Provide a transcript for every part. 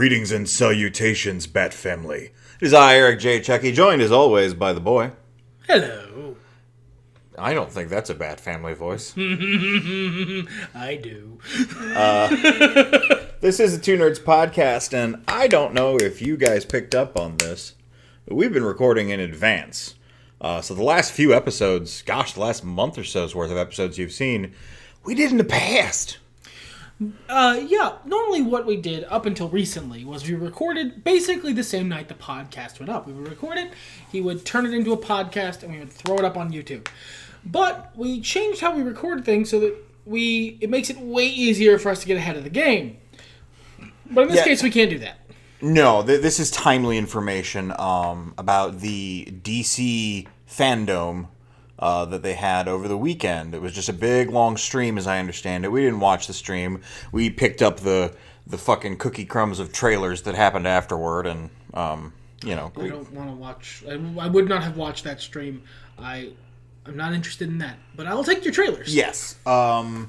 Greetings and salutations, Bat Family. It is I, Eric J. Chucky, joined as always by the boy. Hello. I don't think that's a Bat Family voice. I do. This is a Two Nerds podcast, and I don't know if you guys picked up on this, but we've been recording in advance. So the last few episodes, the last month or so's worth of episodes you've seen, we did in the past. Normally what we did up until recently was we recorded basically the same night the podcast went up. We would record it, he would turn it into a podcast, and we would throw it up on YouTube. But we changed how we record things so that it makes it way easier for us to get ahead of the game. But in this case, we can't do that. No, this is timely information about the DC Fandome that they had over the weekend. It was just a big, long stream, as I understand it. We didn't watch the stream. We picked up the fucking cookie crumbs of trailers that happened afterward, and, I don't want to watch... I would not have watched that stream. I'm not interested in that. But I'll take your trailers. Yes. And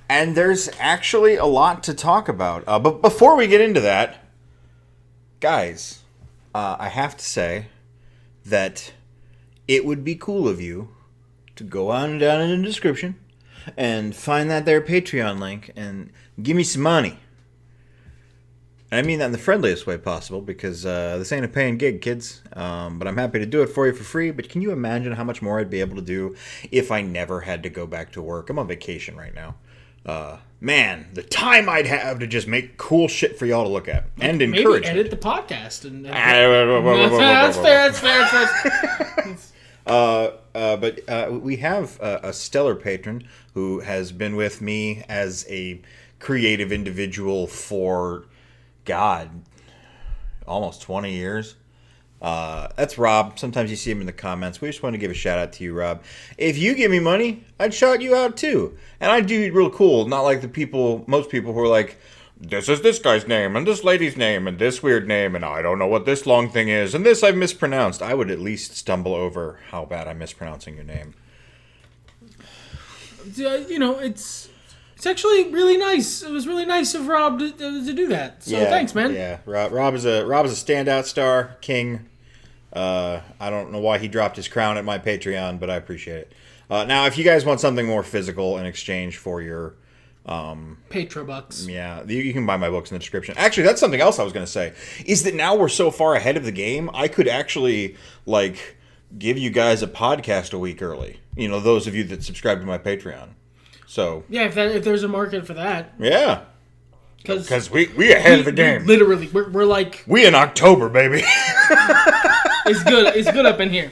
there's actually a lot to talk about. But before we get into that, guys, I have to say that it would be cool of you to go on down in the description and find that there Patreon link and give me some money. And I mean that in the friendliest way possible, because this ain't a paying gig, kids. But I'm happy to do it for you for free. But can you imagine how much more I'd be able to do if I never had to go back to work? I'm on vacation right now. Man, the time I'd have to just make cool shit for y'all to look at and encourage. Maybe edit the podcast. That's fair. But we have a stellar patron who has been with me as a creative individual for, almost 20 years. That's Rob. Sometimes you see him in the comments. We just want to give a shout out to you, Rob. If you give me money, I'd shout you out too. And I'd do it real cool, not like most people who are like, this is this guy's name, and this lady's name, and this weird name, and I don't know what this long thing is, and this I've mispronounced. I would at least stumble over how bad I'm mispronouncing your name. It's actually really nice. It was really nice of Rob to do that. So thanks, man. Yeah, Rob is a standout star, king. I don't know why he dropped his crown at my Patreon, but I appreciate it. Now, if you guys want something more physical in exchange for your Patrobucks. Yeah, you can buy my books in the description. Actually, that's something else I was going to say, is that now we're so far ahead of the game, I could actually, give you guys a podcast a week early. Those of you that subscribe to my Patreon. So yeah, if there's a market for that. Yeah. Because we ahead of the game. We're like... We in October, baby. It's good up in here.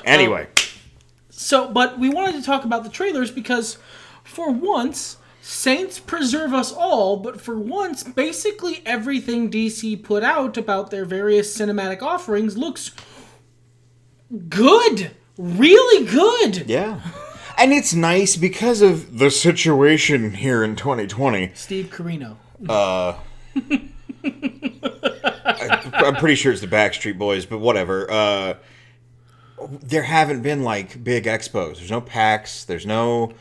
Anyway. But we wanted to talk about the trailers because, for once, saints preserve us all, but for once, basically everything DC put out about their various cinematic offerings looks good. Really good. Yeah. And it's nice because of the situation here in 2020. Steve Carino. I'm pretty sure it's the Backstreet Boys, but whatever. There haven't been, big expos. There's no PAX. There's no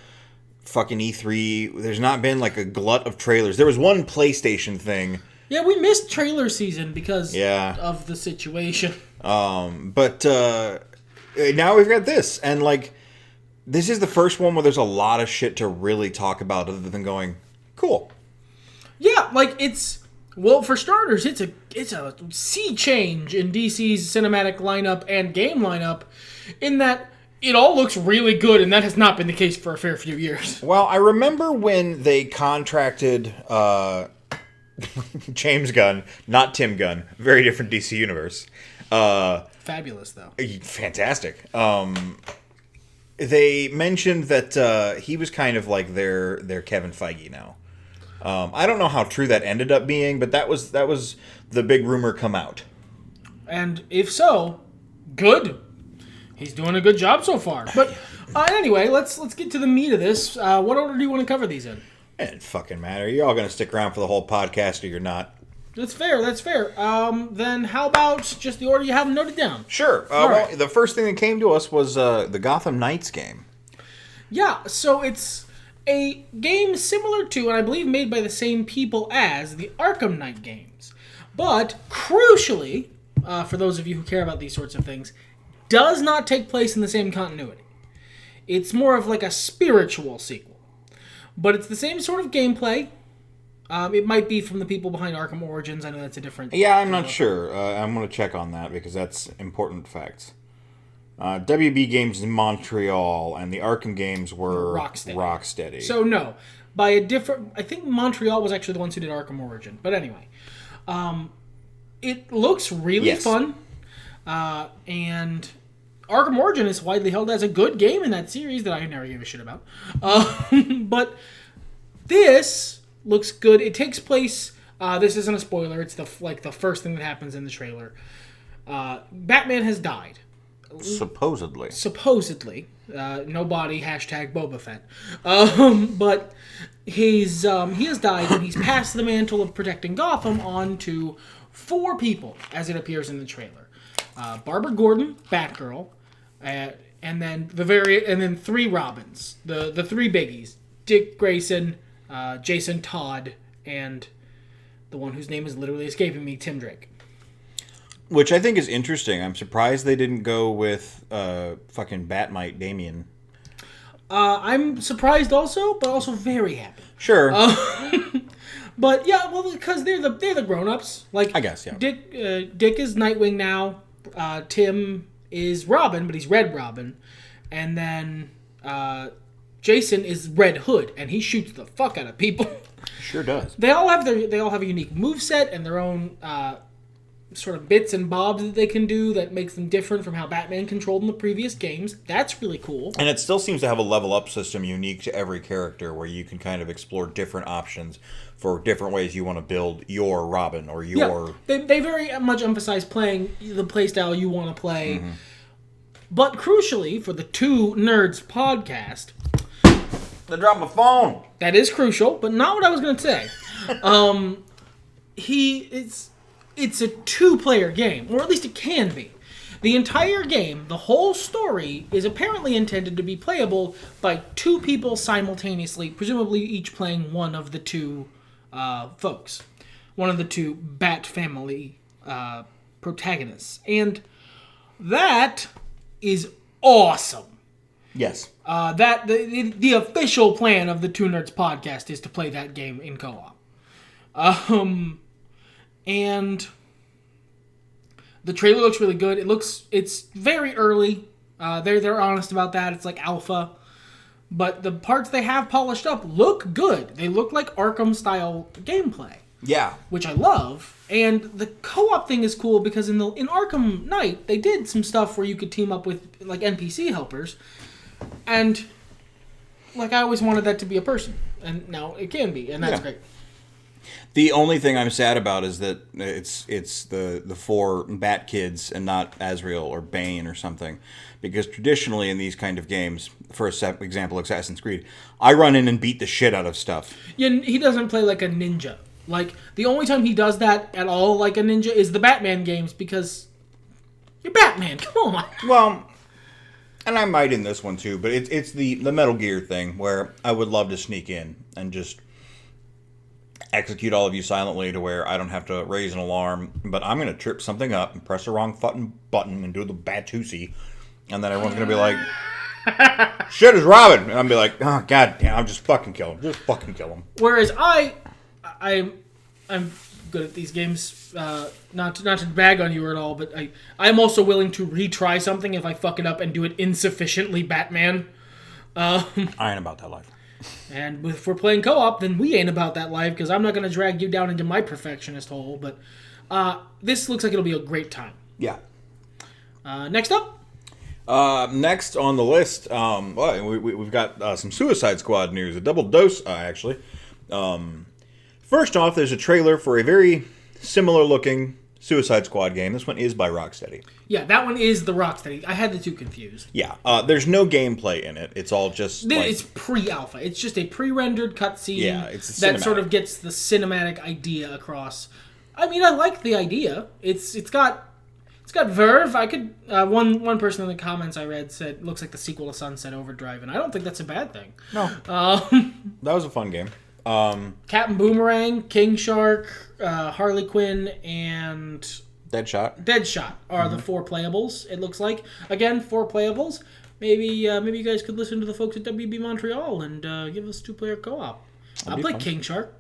fucking E3. There's not been, a glut of trailers. There was one PlayStation thing. Yeah, we missed trailer season because of the situation. But now we've got this. And, this is the first one where there's a lot of shit to really talk about other than going, cool. Yeah, for starters, it's a sea change in DC's cinematic lineup and game lineup in that it all looks really good, and that has not been the case for a fair few years. Well, I remember when they contracted James Gunn, not Tim Gunn, very different DC universe. Fabulous, though. Fantastic. They mentioned that he was kind of like their Kevin Feige now. I don't know how true that ended up being, but that was the big rumor come out. And if so, good. He's doing a good job so far. But anyway, let's get to the meat of this. What order do you want to cover these in? It doesn't fucking matter. You're all going to stick around for the whole podcast, or you're not. That's fair. Then how about just the order you have them noted down? Sure. Right. The first thing that came to us was the Gotham Knights game. Yeah, so it's a game similar to, and I believe made by the same people as, the Arkham Knight games. But, crucially, for those of you who care about these sorts of things, does not take place in the same continuity. It's more of like a spiritual sequel. But it's the same sort of gameplay. It might be from the people behind Arkham Origins. I know that's a different... Yeah, I'm not sure. I'm going to check on that because that's important facts. WB Games in Montreal and the Arkham games were Rocksteady. So no, by a different... I think Montreal was actually the ones who did Arkham Origin. But anyway, it looks really fun. And Arkham Origin is widely held as a good game in that series that I never gave a shit about. But this looks good. It takes place... this isn't a spoiler. It's the first thing that happens in the trailer. Batman has died. Supposedly. Nobody #Boba Fett. But he has died, and he's passed the mantle of protecting Gotham on to 4 people, as it appears in the trailer. Barbara Gordon, Batgirl, and then 3 Robins. The 3 biggies: Dick Grayson, Jason Todd, and the one whose name is literally escaping me, Tim Drake. Which I think is interesting. I'm surprised they didn't go with fucking Batmite Damien. I'm surprised also, but also very happy. Sure. But yeah, well, because they're the grown-ups. Like, I guess, yeah. Dick is Nightwing now. Tim is Robin, but he's Red Robin. And then Jason is Red Hood, and he shoots the fuck out of people. Sure does. They all have a unique moveset and their own sort of bits and bobs that they can do that makes them different from how Batman controlled in the previous games. That's really cool. And it still seems to have a level up system unique to every character where you can kind of explore different options for different ways you want to build your Robin or your... Yeah, they very much emphasize playing the playstyle you want to play. Mm-hmm. But crucially, for the Two Nerds podcast... I dropped my phone! That is crucial, but not what I was going to say. It's a 2-player game, or at least it can be. The entire game, the whole story, is apparently intended to be playable by 2 people simultaneously, presumably each playing one of the 2 folks. One of the 2 Bat Family protagonists. And that is awesome. Yes. The official plan of the Two Nerds podcast is to play that game in co-op. And the trailer looks really good. It's very early. They're honest about that. It's like alpha. But the parts they have polished up look good. They look like Arkham-style gameplay. Yeah. Which I love. And the co-op thing is cool because in Arkham Knight, they did some stuff where you could team up with like NPC helpers. And like I always wanted that to be a person. And now it can be. And that's great. The only thing I'm sad about is that it's the 4 Bat kids and not Azrael or Bane or something. Because traditionally in these kind of games, for example, Assassin's Creed, I run in and beat the shit out of stuff. Yeah, he doesn't play like a ninja. Like, the only time he does that at all like a ninja is the Batman games because you're Batman, come on. Well, and I might in this one too, but it's the Metal Gear thing where I would love to sneak in and just... execute all of you silently to where I don't have to raise an alarm, but I'm going to trip something up and press the wrong button and do the Batusi, and then everyone's going to be like, shit is Robin, and I'll be like, oh, god damn, I'll just fucking kill him. Just fucking kill him. Whereas I'm good at these games, not to bag on you at all, but I'm also willing to retry something if I fuck it up and do it insufficiently Batman. I ain't about that life. And if we're playing co-op, then we ain't about that life, because I'm not going to drag you down into my perfectionist hole. But this looks like it'll be a great time. Yeah. Next up? Next on the list, we've got some Suicide Squad news. A double dose, actually. First off, there's a trailer for a very similar-looking Suicide Squad game. This one is by Rocksteady. Yeah, that one is the Rocksteady. I had the 2 confused. Yeah, there's no gameplay in it. It's all just it's pre-alpha. It's just a pre-rendered cutscene. Yeah, it's that sort of gets the cinematic idea across. I mean, I like the idea. It's got verve. I could one person in the comments I read said it looks like the sequel to Sunset Overdrive, and I don't think that's a bad thing. No, that was a fun game. Captain Boomerang, King Shark, Harley Quinn, and Deadshot are the 4 playables, it looks like. Again, 4 playables. Maybe you guys could listen to the folks at WB Montreal and give us 2-player co-op. I'll play King Shark.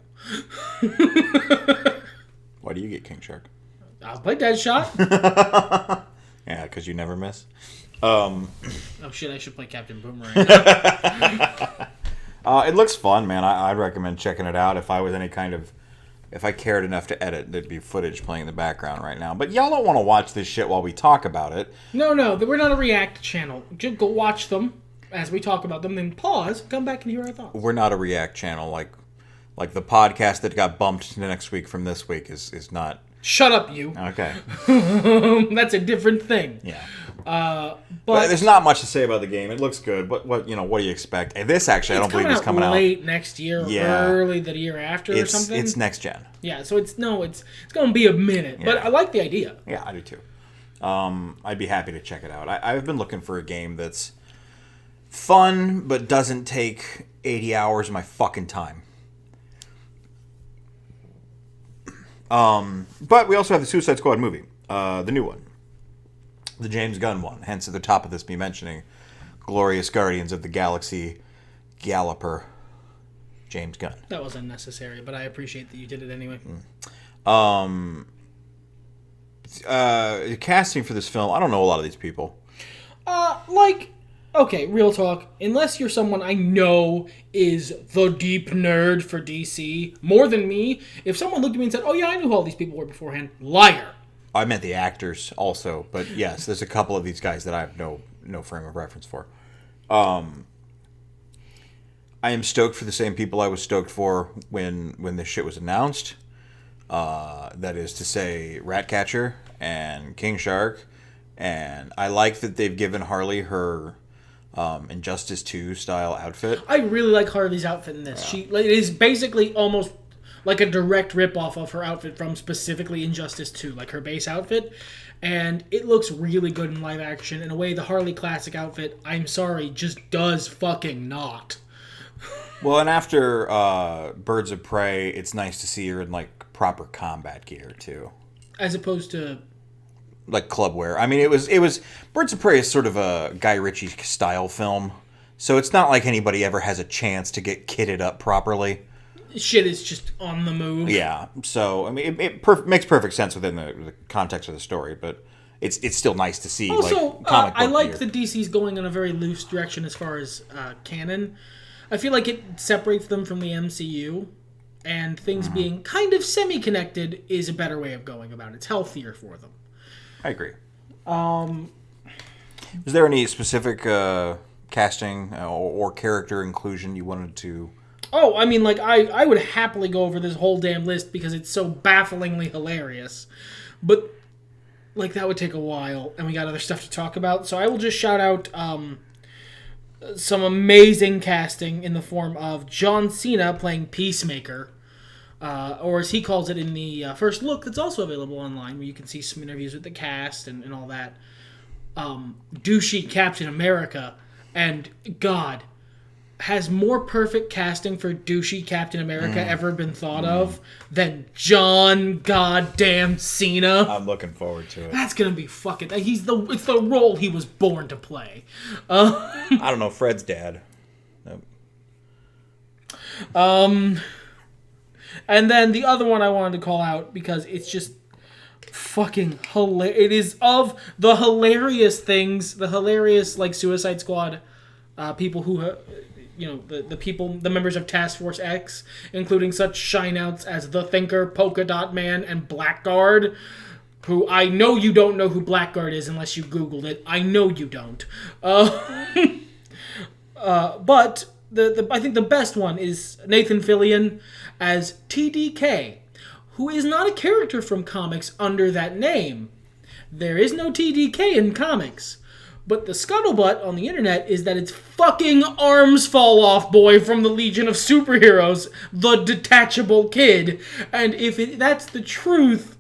Why do you get King Shark? I'll play Deadshot. Yeah, because you never miss. Oh shit, I should play Captain Boomerang. It looks fun, man. I'd recommend checking it out. If I cared enough to edit, there'd be footage playing in the background right now. But y'all don't want to watch this shit while we talk about it. No, we're not a React channel. Just go watch them as we talk about them, then pause, come back and hear our thoughts. We're not a React channel. Like the podcast that got bumped to next week from this week is not... Shut up, you. Okay. That's a different thing. Yeah. But there's not much to say about the game. It looks good. What do you expect? And this actually, I don't believe is coming out late next year, yeah. Early the year after, or something. It's next gen. Yeah, so it's going to be a minute. Yeah. But I like the idea. Yeah, I do too. I'd be happy to check it out. I've been looking for a game that's fun but doesn't take 80 hours of my fucking time. But we also have the Suicide Squad movie, the new one, the James Gunn one. Hence, at the top of this, me mentioning Glorious Guardians of the Galaxy Galloper, James Gunn. That was unnecessary, but I appreciate that you did it anyway. Casting for this film, I don't know a lot of these people. Okay, real talk. Unless you're someone I know is the deep nerd for DC, more than me, if someone looked at me and said, oh yeah, I knew who all these people were beforehand, liar. I meant the actors also, but yes, there's a couple of these guys that I have no frame of reference for. I am stoked for the same people I was stoked for when this shit was announced. That is to say, Ratcatcher and King Shark. And I like that they've given Harley her... Injustice 2 style outfit. I really like Harley's outfit in this. Yeah. It is basically almost like a direct rip-off of her outfit from specifically Injustice 2, like her base outfit. And it looks really good in live action in a way the Harley classic outfit, I'm sorry, just does fucking not. Well, and after Birds of Prey, it's nice to see her in like proper combat gear too. As opposed to... like club wear. I mean, it was Birds of Prey is sort of a Guy Ritchie style film, so it's not like anybody ever has a chance to get kitted up properly. Shit is just on the move. Yeah, so I mean, it makes perfect sense within the context of the story, but it's still nice to see. Also, like, comic book I like gear. that DC's going in a very loose direction as far as canon. I feel like it separates them from the MCU, and things being kind of semi-connected is a better way of going about it. It's healthier for them. I agree. Is there any specific casting or character inclusion you wanted to... Oh, I mean, like, I would happily go over this whole damn list because it's so bafflingly hilarious. But, like, that would take a while, and we got other stuff to talk about. So I will just shout out some amazing casting in the form of John Cena playing Peacemaker. Or as he calls it in the first look that's also available online, where you can see some interviews with the cast and all that. Douchey Captain America, and God, has more perfect casting for douchey Captain America ever been thought of than John goddamn Cena? I'm looking forward to it. That's gonna be fucking... it's the role he was born to play. I don't know, Fred's dad. Nope. And then the other one I wanted to call out because it's just fucking hilarious. It is of the hilarious things, the hilarious like Suicide Squad people who, the people, the members of Task Force X, including such shineouts as The Thinker, Polka Dot Man, and Blackguard. Who I know you don't know who Blackguard is unless you Googled it. I know you don't. But I think the best one is Nathan Fillion as TDK, who is not a character from comics under that name. There is no TDK in comics. But the scuttlebutt on the internet is that it's fucking Arms Fall Off Boy from the Legion of Superheroes, the detachable kid. And if that's the truth,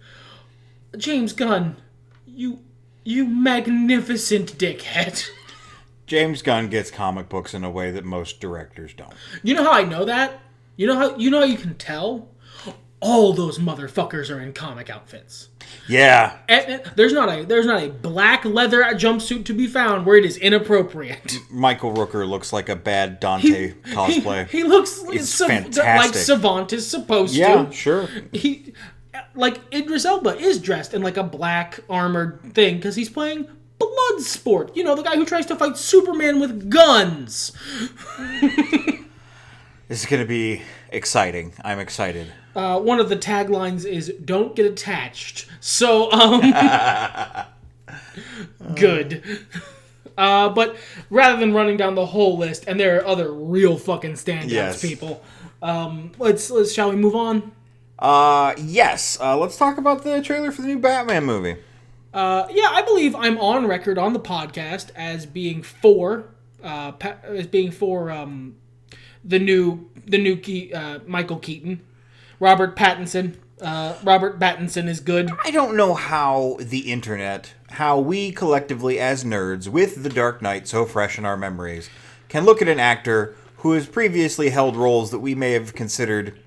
James Gunn, you magnificent dickhead. James Gunn gets comic books in a way that most directors don't. You know how I know that? You know how you can tell? All those motherfuckers are in comic outfits. Yeah. And there's not a black leather jumpsuit to be found where it is inappropriate. Michael Rooker looks like a bad Dante cosplay. He looks fantastic. like Savant is supposed to. Yeah, sure. Like Idris Elba is dressed in like a black armored thing because he's playing Bloodsport. You know, the guy who tries to fight Superman with guns. This is going to be exciting. I'm excited. One of the taglines is "Don't get attached." So, good. But rather than running down the whole list, and there are other real fucking standouts, people. Shall we move on? Yes. Let's talk about the trailer for the new Batman movie. I believe I'm on record on the podcast as being for the new Michael Keaton. Robert Pattinson is good. I don't know how the internet, how we collectively as nerds with The Dark Knight so fresh in our memories, can look at an actor who has previously held roles that we may have considered,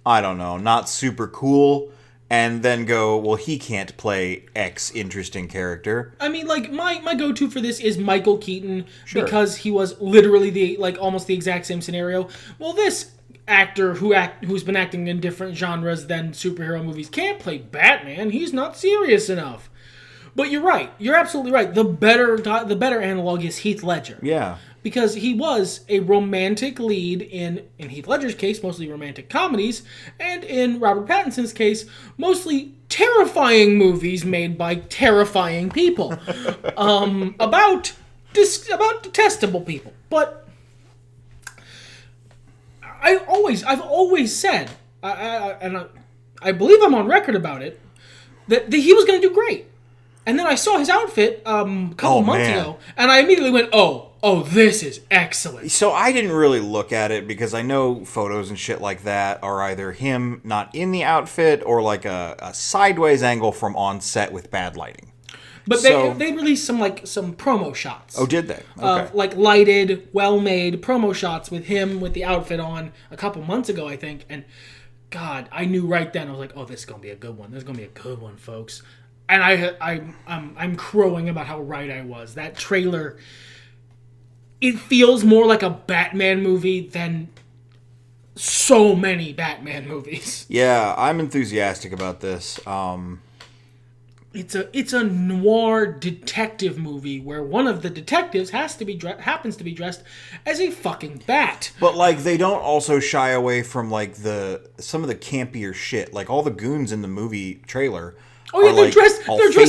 I don't know, not super cool, and then go, well, he can't play X interesting character. I mean, like, my go-to for this is Michael Keaton, because he was literally almost the exact same scenario. Well, this actor who's been acting in different genres than superhero movies can't play Batman. He's not serious enough. But you're right. You're absolutely right. The better analog is Heath Ledger. Yeah. Because he was a romantic lead in Heath Ledger's case, mostly romantic comedies, and in Robert Pattinson's case, mostly terrifying movies made by terrifying people. About detestable people. But I've always said, I believe I'm on record about it, that he was going to do great. And then I saw his outfit a couple months ago, and I immediately went, oh, this is excellent. So I didn't really look at it because I know photos and shit like that are either him not in the outfit or like a sideways angle from on set with bad lighting. But they released some promo shots. Oh, did they? Okay. Like lighted, well-made promo shots with him with the outfit on a couple months ago, I think. And God, I knew right then. I was like, oh, this is gonna be a good one. This is gonna be a good one, folks. And I'm crowing about how right I was. That trailer, it feels more like a Batman movie than so many Batman movies. Yeah, I'm enthusiastic about this. It's a noir detective movie where one of the detectives happens to be dressed as a fucking bat. But like they don't also shy away from like some of the campier shit. Like all the goons in the movie trailer. Oh yeah, they're dressed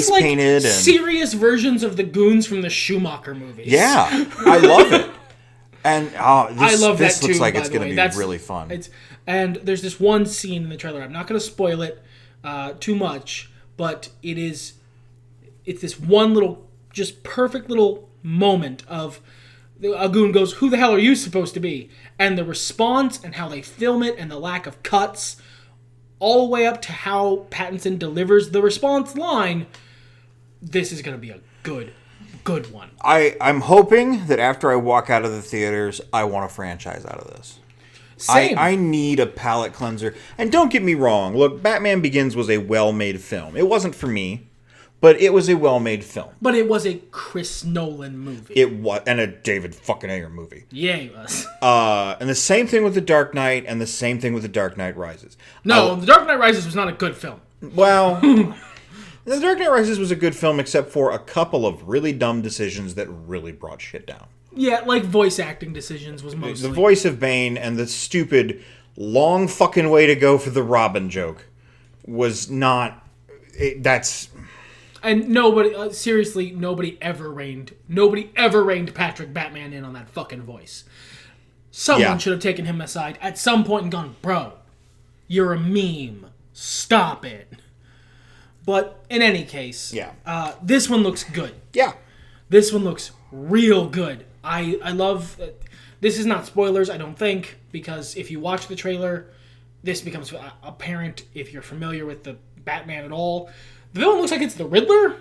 like painted and serious versions of the goons from the Schumacher movies. Yeah, I love it. And I love that this looks too, like by it's the going way. to be really fun. And there's this one scene in the trailer. I'm not going to spoil it too much, but it's this one little, just perfect little moment of a goon goes, "Who the hell are you supposed to be?" And the response and how they film it and the lack of cuts, all the way up to how Pattinson delivers the response line. This is going to be a good one. I'm hoping that after I walk out of the theaters, I want a franchise out of this. Same. I need a palate cleanser. And don't get me wrong. Look, Batman Begins was a well-made film. It wasn't for me, but it was a well-made film. But it was a Chris Nolan movie. It was, and a David fucking Ayer movie. Yeah, it was. And the same thing with The Dark Knight, and the same thing with The Dark Knight Rises. No, The Dark Knight Rises was not a good film. Well, The Dark Knight Rises was a good film except for a couple of really dumb decisions that really brought shit down. Yeah, like voice acting decisions was mostly. The voice of Bane and the stupid long fucking way to go for the Robin joke was not... that's... And nobody, seriously, nobody ever reined Patrick Batman in on that fucking voice. Someone should have taken him aside at some point and gone, bro, you're a meme. Stop it. But in any case, this one looks good. Yeah. This one looks real good. I love... this is not spoilers, I don't think, because if you watch the trailer, this becomes apparent if you're familiar with the Batman at all. The villain looks like it's the Riddler.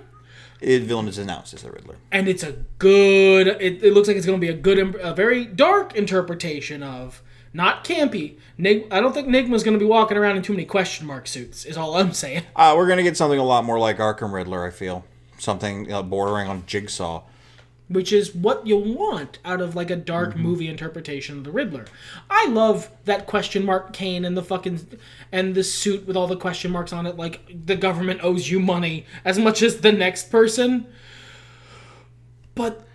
The villain is announced as the Riddler. And it's a good... It looks like it's going to be a very dark interpretation of Not campy. I don't think Nigma's going to be walking around in too many question mark suits, is all I'm saying. We're going to get something a lot more like Arkham Riddler, I feel. Something bordering on Jigsaw. Which is what you want out of like a dark movie interpretation of the Riddler. I love that question mark cane and the suit with all the question marks on it, like the government owes you money as much as the next person. But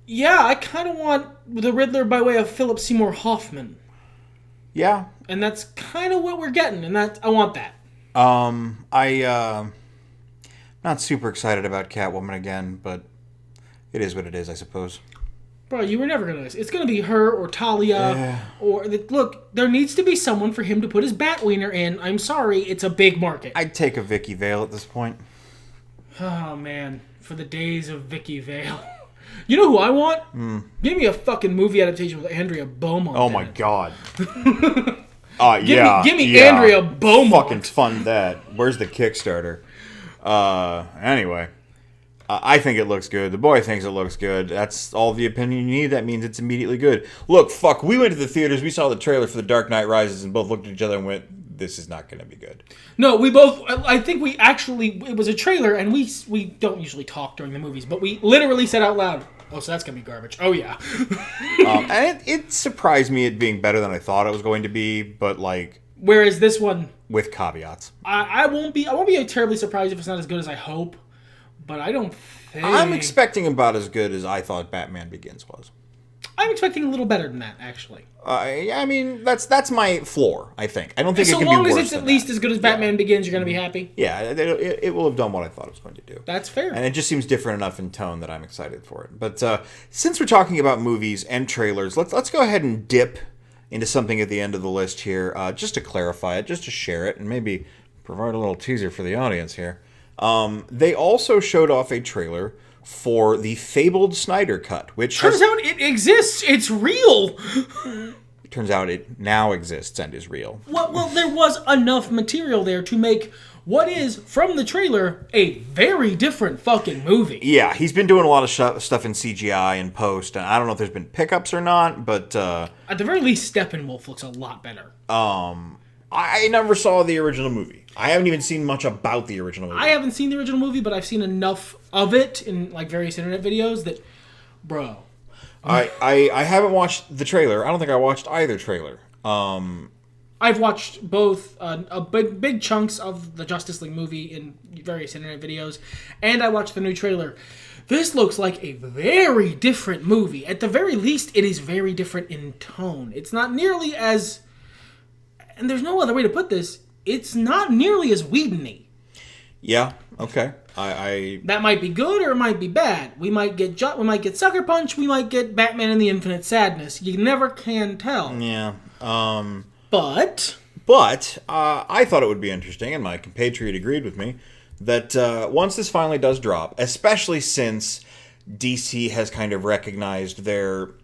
yeah, I kind of want the Riddler by way of Philip Seymour Hoffman. Yeah. And that's kind of what we're getting, and I want that. Not super excited about Catwoman again, but it is what it is, I suppose. Bro, you were never going to... It's going to be her or Talia. Or look, there needs to be someone for him to put his Batwiener in. I'm sorry, it's a big market. I'd take a Vicky Vale at this point. Oh, man. For the days of Vicky Vale. You know who I want? Give me a fucking movie adaptation with Andrea Beaumont. Oh, my God. Give me Andrea Beaumont. Fucking fund that. Where's the Kickstarter? Anyway. I think it looks good. The boy thinks it looks good. That's all the opinion you need. That means it's immediately good. Look, we went to the theaters. We saw the trailer for The Dark Knight Rises and both looked at each other and went, this is not going to be good. No, we both... I think we actually... It was a trailer, and we don't usually talk during the movies, but we literally said out loud, oh, so that's going to be garbage. Oh, yeah. And it surprised me it being better than I thought it was going to be, but like... Whereas this one... With caveats. I won't be terribly surprised if it's not as good as I hope. But I don't think... I'm expecting about as good as I thought Batman Begins was. I'm expecting a little better than that, actually. I mean, that's my floor, I think. I don't think it can be worse. So long as it's at least as good as Batman Begins, you're going to be happy? Yeah, it will have done what I thought it was going to do. That's fair. And it just seems different enough in tone that I'm excited for it. But since we're talking about movies and trailers, let's go ahead and dip into something at the end of the list here, just to clarify it, just to share it, and maybe provide a little teaser for the audience here. They also showed off a trailer for the fabled Snyder Cut, which turns out it exists. It's real. It turns out it now exists and is real. Well, there was enough material there to make what is, from the trailer, a very different fucking movie. Yeah, he's been doing a lot of stuff in CGI and post, and I don't know if there's been pickups or not, but... at the very least, Steppenwolf looks a lot better. I never saw the original movie. I haven't even seen much about the original movie. I haven't seen the original movie, but I've seen enough of it in like various internet videos that, bro. I haven't watched the trailer. I don't think I watched either trailer. I've watched both big chunks of the Justice League movie in various internet videos, and I watched the new trailer. This looks like a very different movie. At the very least, it is very different in tone. It's not nearly as... And there's no other way to put this. It's not nearly as Whedon-y. Yeah. Okay. I That might be good or it might be bad. We might get Sucker Punch. We might get Batman and the Infinite Sadness. You never can tell. Yeah. But I thought it would be interesting, and my compatriot agreed with me, that once this finally does drop, especially since DC has kind of recognized their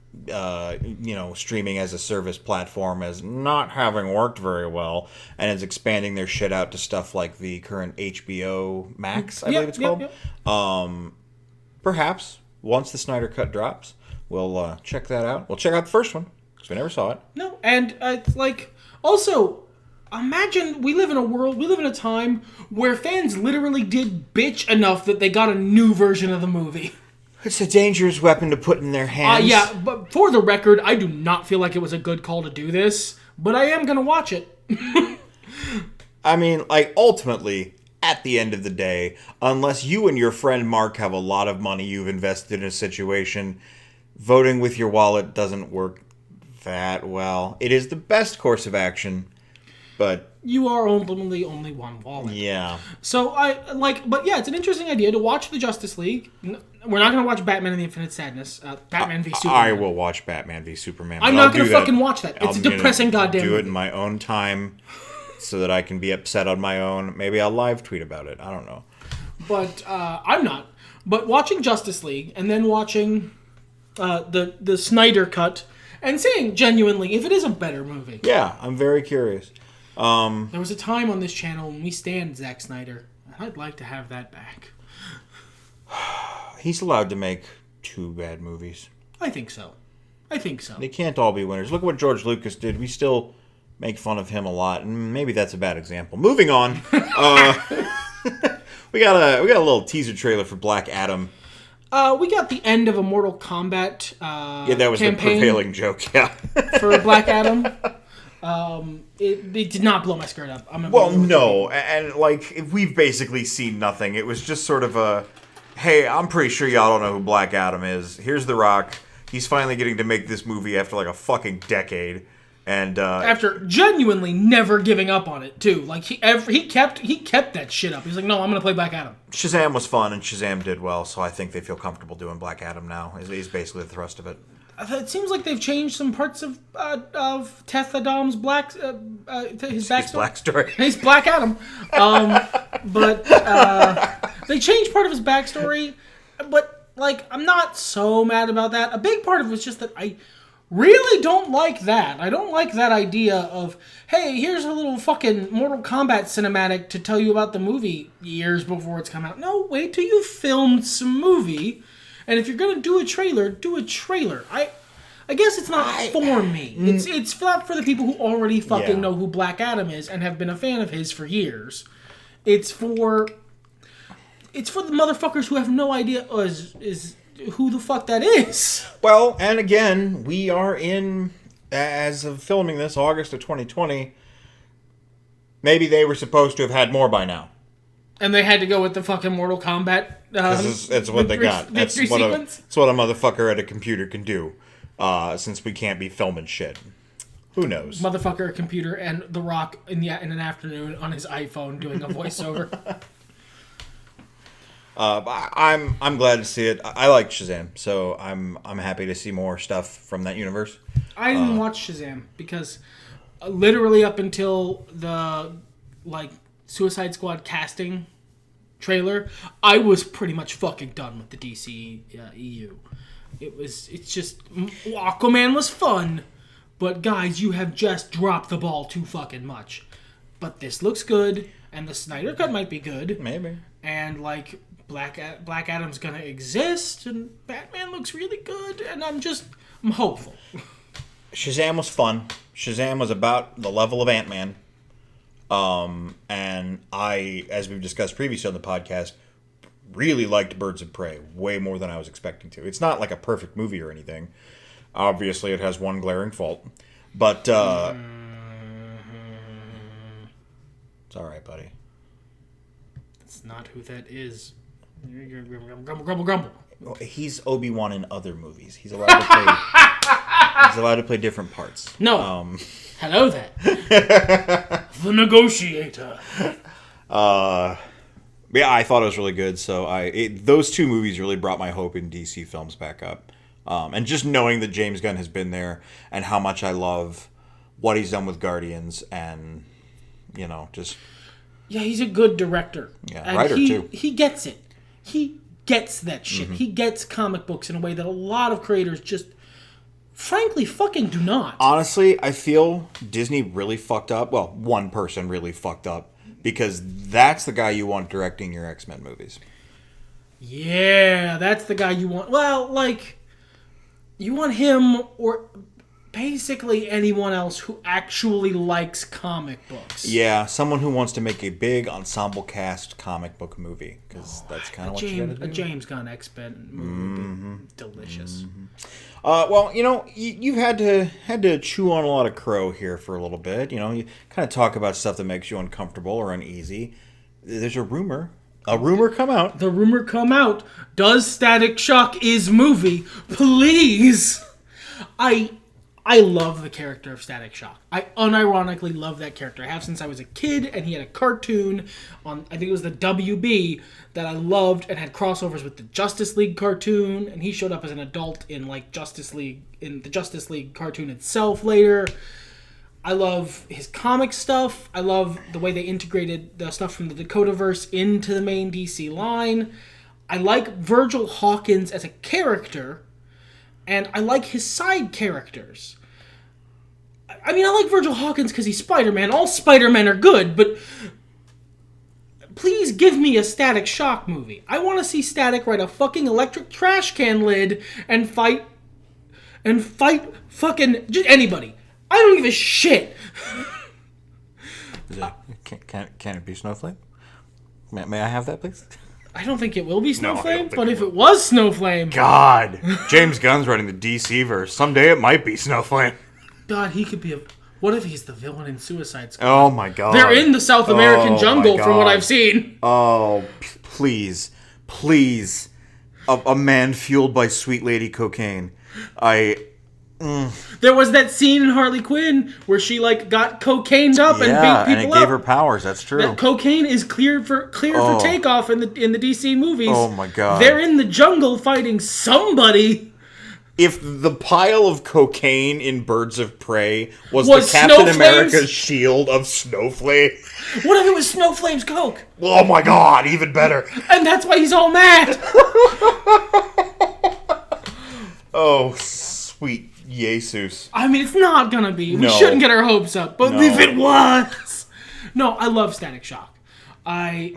streaming as a service platform as not having worked very well, and is expanding their shit out to stuff like the current HBO Max, I believe it's called. Yep. Perhaps once the Snyder Cut drops, we'll check that out. We'll check out the first one because we never saw it. No, and it's like also imagine we live in a time where fans literally did bitch enough that they got a new version of the movie. It's a dangerous weapon to put in their hands. Yeah, but for the record, I do not feel like it was a good call to do this, but I am going to watch it. I mean, like, ultimately, at the end of the day, unless you and your friend Mark have a lot of money you've invested in a situation, voting with your wallet doesn't work that well. It is the best course of action, but... You are ultimately only one wallet. Yeah. So, but yeah, it's an interesting idea to watch the Justice League. We're not going to watch Batman and the Infinite Sadness. Batman v Superman. I will watch Batman v Superman. I'm not going to fucking watch that. It's a depressing goddamn movie. Do it movie. in my own time so that I can be upset on my own. Maybe I'll live tweet about it. I don't know. But I'm not. But watching Justice League and then watching the Snyder Cut and saying genuinely if it is a better movie. Yeah, I'm very curious. There was a time on this channel when we stand Zack Snyder, and I'd like to have that back. He's allowed to make 2 bad movies. I think so. I think so. They can't all be winners. Look what George Lucas did. We still make fun of him a lot, and maybe that's a bad example. Moving on, we got a little teaser trailer for Black Adam. We got the end of a Mortal Kombat that was the prevailing joke. Yeah, for Black Adam. It did not blow my skirt up. And like we've basically seen nothing. It was just sort of a, hey, I'm pretty sure y'all don't know who Black Adam is. Here's The Rock. He's finally getting to make this movie after like a fucking decade, and after genuinely never giving up on it too. Like he kept that shit up. He's like, no, I'm gonna play Black Adam. Shazam was fun, and Shazam did well, so I think they feel comfortable doing Black Adam now. Is basically the thrust of it. It seems like they've changed some parts of Teth Adam's his backstory. He's Black Adam, but they changed part of his backstory, but. Like, I'm not so mad about that. A big part of it was just that I really don't like that. I don't like that idea of, hey, here's a little fucking Mortal Kombat cinematic to tell you about the movie years before it's come out. No, wait till you filmed some movie. And if you're going to do a trailer, do a trailer. I guess it's not for me. It's not for the people who already fucking know who Black Adam is and have been a fan of his for years. It's for the motherfuckers who have no idea is who the fuck that is. Well, and again, we are in, as of filming this, August of 2020. Maybe they were supposed to have had more by now. And they had to go with the fucking Mortal Kombat. That's what they got. That's what a motherfucker at a computer can do, since we can't be filming shit. Who knows? Motherfucker, a computer, and The Rock in an afternoon on his iPhone doing a voiceover. I'm glad to see it. I like Shazam, so I'm happy to see more stuff from that universe. I didn't watch Shazam because literally up until the Suicide Squad casting trailer, I was pretty much fucking done with the DC EU. It's just Aquaman was fun, but guys, you have just dropped the ball too fucking much. But this looks good, and the Snyder Cut might be good. Maybe. And Black Adam's gonna exist, and Batman looks really good, and I'm hopeful. Shazam was fun. Shazam was about the level of Ant-Man. And I, as we've discussed previously on the podcast, really liked Birds of Prey way more than I was expecting to. It's not like a perfect movie or anything. Obviously, it has one glaring fault. But, it's alright, buddy. That's not who that is. Grumble. He's Obi-Wan in other movies. He's allowed to play. He's allowed to play different parts. No. Hello there. The negotiator. Yeah, I thought it was really good. So those two movies really brought my hope in DC films back up. And just knowing that James Gunn has been there and how much I love what he's done with Guardians and just. Yeah, he's a good director. Yeah, and writer too. He gets it. He gets that shit. Mm-hmm. He gets comic books in a way that a lot of creators just, frankly, fucking do not. Honestly, I feel Disney really fucked up. Well, one person really fucked up because that's the guy you want directing your X-Men movies. Yeah, that's the guy you want. Well, you want him or basically anyone else who actually likes comic books. Yeah, someone who wants to make a big ensemble cast comic book movie, because that's kind of what you gotta do. A James Gunn X-Men movie would be delicious. Well, you've had to chew on a lot of crow here for a little bit. You kind of talk about stuff that makes you uncomfortable or uneasy. There's a rumor come out. The rumor come out. Does Static Shock is movie? Please. I love the character of Static Shock. I unironically love that character. I have since I was a kid, and he had a cartoon on, I think it was the WB, that I loved and had crossovers with the Justice League cartoon, and he showed up as an adult in the Justice League cartoon itself later. I love his comic stuff. I love the way they integrated the stuff from the Dakotaverse into the main DC line. I like Virgil Hawkins as a character, and I like his side characters. I mean, I like Virgil Hawkins because he's Spider-Man. All Spider-Men are good, but please give me a Static Shock movie. I want to see Static ride a fucking electric trash can lid and fight and fight fucking just anybody. I don't give a shit. Can it be Snowflame? May I have that, please? I don't think it will be No, I don't Snowflame, think but it if will. it was Snowflame... God. James Gunn's running the DC verse. Someday it might be Snowflame. God, he could be a... What if he's the villain in Suicide Squad? Oh, my God. They're in the South American jungle, from what I've seen. Oh, please. Please. A man fueled by sweet lady cocaine. There was that scene in Harley Quinn where she got cocained up and beat people up. and it gave her powers. That's true. That cocaine is cleared for takeoff in the DC movies. Oh my God! They're in the jungle fighting somebody. If the pile of cocaine in Birds of Prey was the Captain America's shield of Snowflame, what if it was Snowflame's coke? Oh my God! Even better. And that's why he's all mad. Oh, sweet Jesus. I mean, it's not gonna be. We No. shouldn't get our hopes up. But No. if it was... No, I love Static Shock.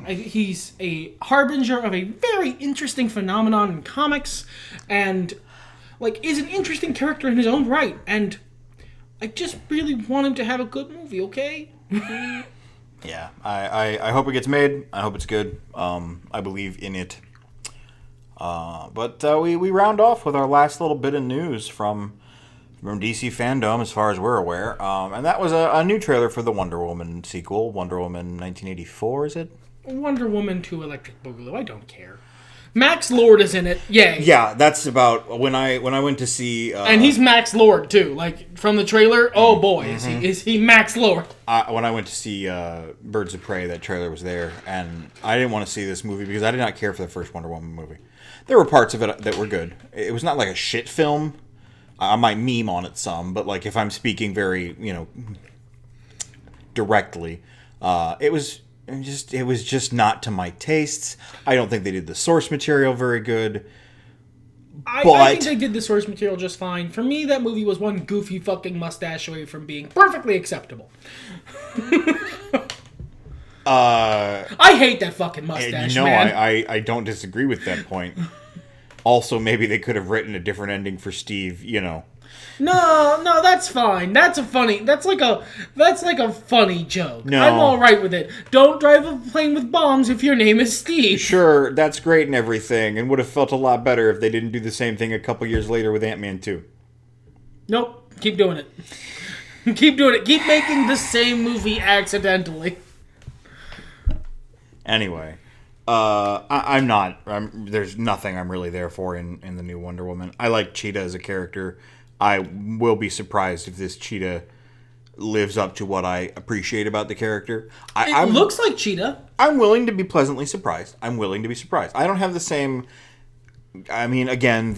He's a harbinger of a very interesting phenomenon in comics, and is an interesting character in his own right. And I just really want him to have a good movie, okay? Yeah, I hope it gets made. I hope it's good. I believe in it. But we round off with our last little bit of news from DC Fandome, as far as we're aware. And that was a new trailer for the Wonder Woman sequel, Wonder Woman 1984, is it? Wonder Woman 2 Electric Boogaloo, I don't care. Max Lord is in it, yay. Yeah, that's about when I went to see... and he's Max Lord, too. From the trailer, oh boy, is he Max Lord. When I went to see Birds of Prey, that trailer was there, and I didn't want to see this movie because I did not care for the first Wonder Woman movie. There were parts of it that were good. It was not like a shit film. I might meme on it some, but if I'm speaking very, directly, it was just not to my tastes. I don't think they did the source material very good. I think they did the source material just fine. For me, that movie was one goofy fucking mustache away from being perfectly acceptable. I hate that fucking mustache, man. I don't disagree with that point. Also, maybe they could have written a different ending for Steve, No, that's fine. That's like a funny joke. No. I'm all right with it. Don't drive a plane with bombs if your name is Steve. Sure, that's great and everything, and would have felt a lot better if they didn't do the same thing a couple years later with Ant-Man 2. Nope. Keep doing it. Keep doing it. Keep making the same movie accidentally. Anyway, there's nothing I'm really there for in the new Wonder Woman. I like Cheetah as a character. I will be surprised if this Cheetah lives up to what I appreciate about the character. It looks like Cheetah. I'm willing to be pleasantly surprised. I don't have the same... I mean, again,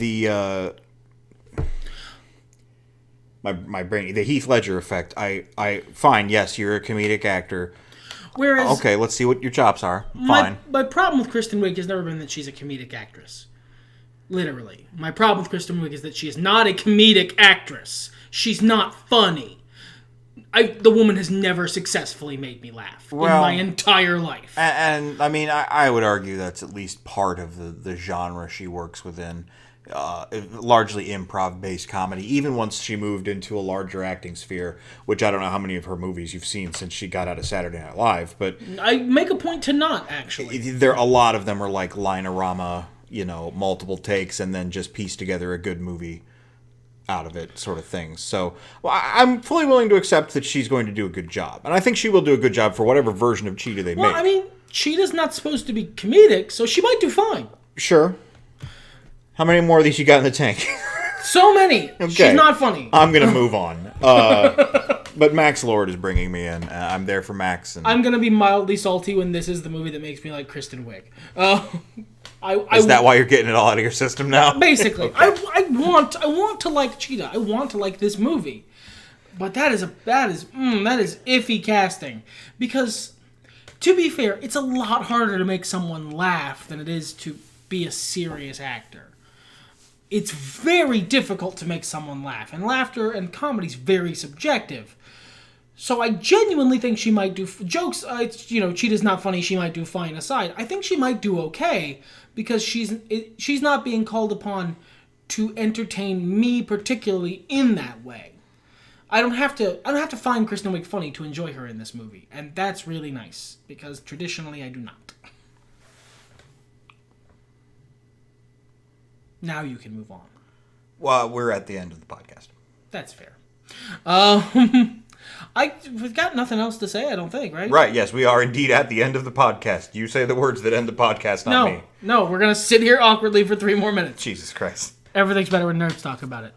my brain... The Heath Ledger effect. Fine, yes, you're a comedic actor. Whereas... Okay, let's see what your chops are. Fine. My problem with Kristen Wiig has never been that she's a comedic actress. Literally. My problem with Kristen Wiig is that she is not a comedic actress. She's not funny. The woman has never succlarly made me laugh in my entire life. And I mean, I would argue that's at least part of the genre she works within. Largely improv-based comedy, even once she moved into a larger acting sphere, which I don't know how many of her movies you've seen since she got out of Saturday Night Live, but... I make a point to not, actually. A lot of them are like line-orama, multiple takes, and then just piece together a good movie out of it, sort of things. So, I'm fully willing to accept that she's going to do a good job. And I think she will do a good job for whatever version of Cheetah they make. Well, I mean, Cheetah's not supposed to be comedic, so she might do fine. Sure. How many more of these you got in the tank? So many. Okay. She's not funny. I'm going to move on. But Max Lord is bringing me in. I'm there for Max. And I'm going to be mildly salty when this is the movie that makes me like Kristen Wiig. Is that why you're getting it all out of your system now? Basically. Okay. I want to like Cheetah. I want to like this movie. But that is iffy casting. Because, to be fair, it's a lot harder to make someone laugh than it is to be a serious actor. It's very difficult to make someone laugh, and laughter and comedy is very subjective. So I genuinely think she might do jokes. Cheetah's not funny. She might do fine aside. I think she might do okay because she's not being called upon to entertain me particularly in that way. I don't have to find Kristen Wiig funny to enjoy her in this movie, and that's really nice because traditionally I do not. Now you can move on. Well, we're at the end of the podcast. That's fair. We've got nothing else to say, I don't think, right? Right, yes, we are indeed at the end of the podcast. You say the words that end the podcast, not me. No, we're going to sit here awkwardly for 3 more minutes. Jesus Christ. Everything's better when nerds talk about it.